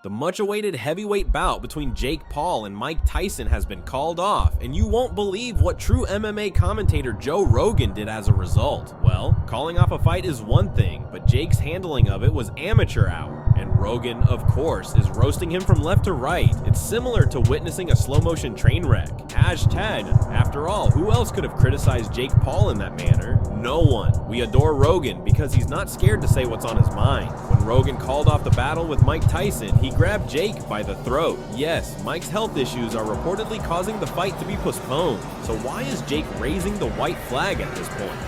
The much-awaited heavyweight bout between Jake Paul and Mike Tyson has been called off, and you won't believe what true MMA commentator Joe Rogan did as a result. Well, calling off a fight is one thing, but Jake's handling of it was amateur hour, and Rogan, of course, is roasting him from left to right. It's similar to witnessing a slow-motion train wreck. Hashtag, after all, who else could have criticized Jake Paul in that manner? No one. We adore Rogan because he's not scared to say what's on his mind. When Rogan called off the battle with Mike Tyson, he grabbed Jake by the throat. Yes, Mike's health issues are reportedly causing the fight to be postponed. So why is Jake raising the white flag at this point?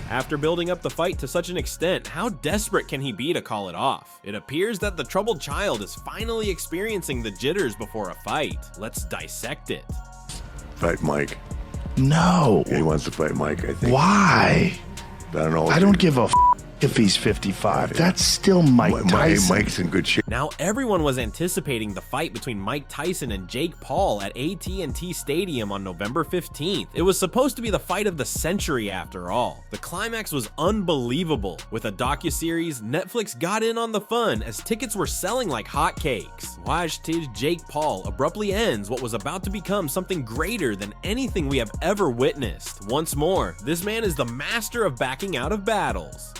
After building up the fight to such an extent, how desperate can he be to call it off? It appears that the troubled child is finally experiencing the jitters before a fight. Let's dissect it. Fight Mike. No. He wants to fight Mike, I think. Why? I don't know. I don't give a if he's 55. That's still Mike Tyson. Mike's in good shape. Now everyone was anticipating the fight between Mike Tyson and Jake Paul at AT&T Stadium on November 15th. It was supposed to be the fight of the century after all. The climax was unbelievable. With a docuseries, Netflix got in on the fun as tickets were selling like hotcakes. Watch Jake Paul abruptly ends what was about to become something greater than anything we have ever witnessed. Once more, this man is the master of backing out of battles.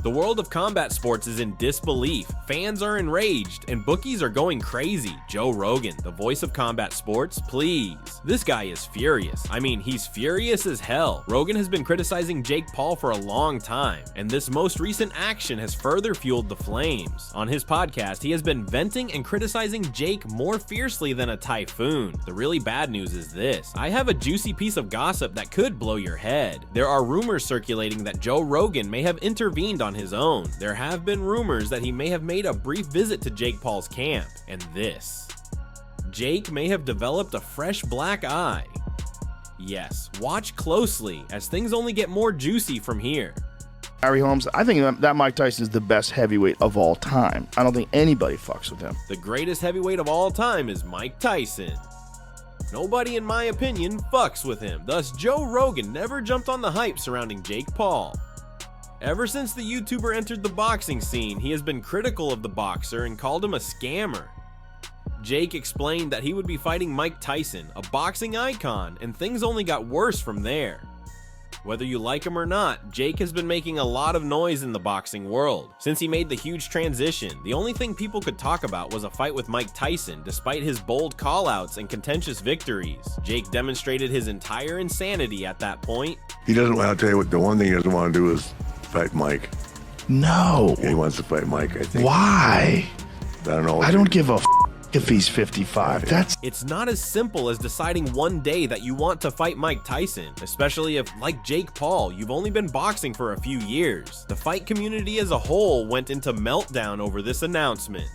The world of combat sports is in disbelief, fans are enraged, and bookies are going crazy. Joe Rogan, the voice of combat sports, please. This guy is furious. I mean, he's furious as hell. Rogan has been criticizing Jake Paul for a long time, and this most recent action has further fueled the flames. On his podcast, he has been venting and criticizing Jake more fiercely than a typhoon. The really bad news is this. I have a juicy piece of gossip that could blow your head. There are rumors circulating that Joe Rogan may have intervened on his own. There have been rumors that he may have made a brief visit to Jake Paul's camp, and this. Jake may have developed a fresh black eye. Yes, watch closely as things only get more juicy from here. Harry Holmes, I think that Mike Tyson is the best heavyweight of all time. I don't think anybody fucks with him. The greatest heavyweight of all time is Mike Tyson. Nobody, in my opinion, fucks with him. Thus, Joe Rogan never jumped on the hype surrounding Jake Paul. Ever since the YouTuber entered the boxing scene, he has been critical of the boxer and called him a scammer. Jake explained that he would be fighting Mike Tyson, a boxing icon, and things only got worse from there. Whether you like him or not, Jake has been making a lot of noise in the boxing world. Since he made the huge transition, the only thing people could talk about was a fight with Mike Tyson, despite his bold callouts and contentious victories. Jake demonstrated his entire insanity at that point. He doesn't want to tell you what the one thing he doesn't want to do is fight Mike. No. He wants to fight Mike, I think. Why? I don't know. I don't give a if he's 55. It's not as simple as deciding one day that you want to fight Mike Tyson, especially if, like Jake Paul, you've only been boxing for a few years. The fight community as a whole went into meltdown over this announcement.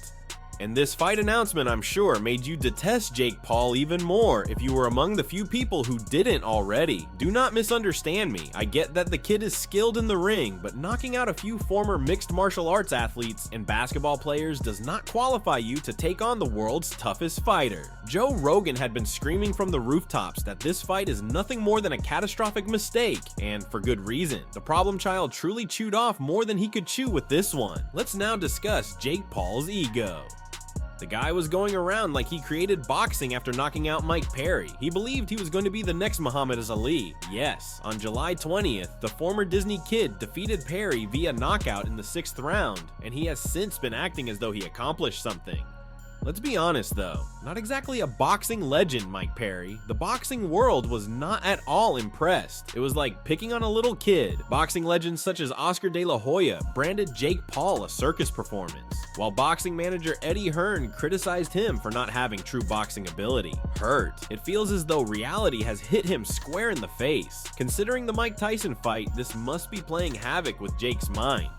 And this fight announcement, I'm sure, made you detest Jake Paul even more if you were among the few people who didn't already. Do not misunderstand me. I get that the kid is skilled in the ring, but knocking out a few former mixed martial arts athletes and basketball players does not qualify you to take on the world's toughest fighter. Joe Rogan had been screaming from the rooftops that this fight is nothing more than a catastrophic mistake, and for good reason. The problem child truly chewed off more than he could chew with this one. Let's now discuss Jake Paul's ego. The guy was going around like he created boxing after knocking out Mike Perry. He believed he was going to be the next Muhammad Ali. Yes, on July 20th, the former Disney kid defeated Perry via knockout in the 6th round, and he has since been acting as though he accomplished something. Let's be honest though, not exactly a boxing legend, Mike Perry. The boxing world was not at all impressed. It was like picking on a little kid. Boxing legends such as Oscar De La Hoya branded Jake Paul a circus performance, while boxing manager Eddie Hearn criticized him for not having true boxing ability. Hurt. It feels as though reality has hit him square in the face. Considering the Mike Tyson fight, this must be playing havoc with Jake's mind.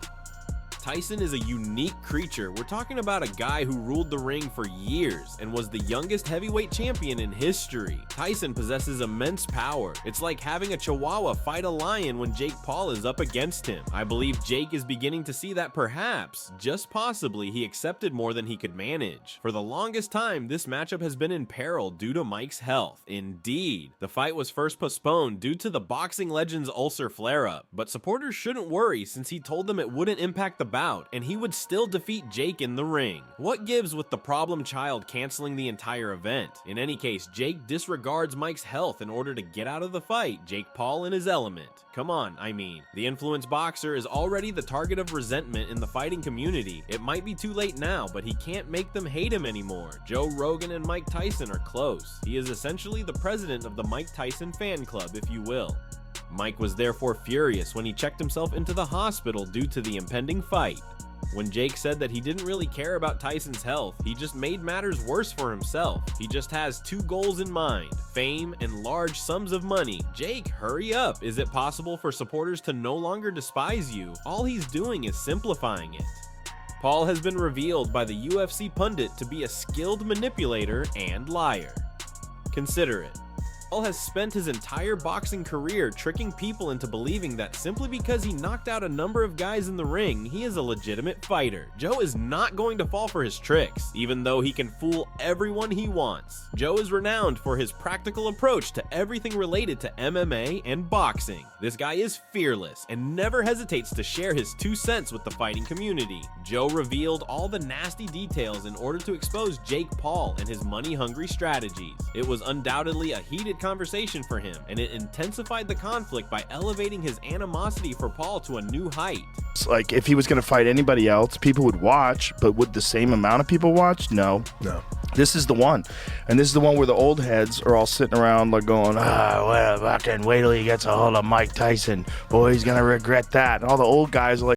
Tyson is a unique creature. We're talking about a guy who ruled the ring for years and was the youngest heavyweight champion in history. Tyson possesses immense power. It's like having a chihuahua fight a lion when Jake Paul is up against him. I believe Jake is beginning to see that perhaps, just possibly, he accepted more than he could manage. For the longest time, this matchup has been in peril due to Mike's health. Indeed, the fight was first postponed due to the boxing legend's ulcer flare-up, but supporters shouldn't worry since he told them it wouldn't impact the bout, and he would still defeat Jake in the ring. What gives with the problem child canceling the entire event? In any case, Jake disregards Mike's health in order to get out of the fight, Jake Paul in his element. Come on, I mean. The influence boxer is already the target of resentment in the fighting community. It might be too late now, but he can't make them hate him anymore. Joe Rogan and Mike Tyson are close. He is essentially the president of the Mike Tyson fan club, if you will. Mike was therefore furious when he checked himself into the hospital due to the impending fight. When Jake said that he didn't really care about Tyson's health, he just made matters worse for himself. He just has two goals in mind: fame and large sums of money. Jake, hurry up! Is it possible for supporters to no longer despise you? All he's doing is simplifying it. Paul has been revealed by the UFC pundit to be a skilled manipulator and liar. Consider it. Paul has spent his entire boxing career tricking people into believing that simply because he knocked out a number of guys in the ring, he is a legitimate fighter. Joe is not going to fall for his tricks, even though he can fool everyone he wants. Joe is renowned for his practical approach to everything related to MMA and boxing. This guy is fearless and never hesitates to share his 2 cents with the fighting community. Joe revealed all the nasty details in order to expose Jake Paul and his money-hungry strategies. It was undoubtedly a heated conversation for him, and it intensified the conflict by elevating his animosity for Paul to a new height. It's like if he was going to fight anybody else, people would watch, but would the same amount of people watch? No. This is the one. And this is the one where the old heads are all sitting around like going, well, fucking wait till he gets a hold of Mike Tyson. Boy, he's going to regret that. And all the old guys are like,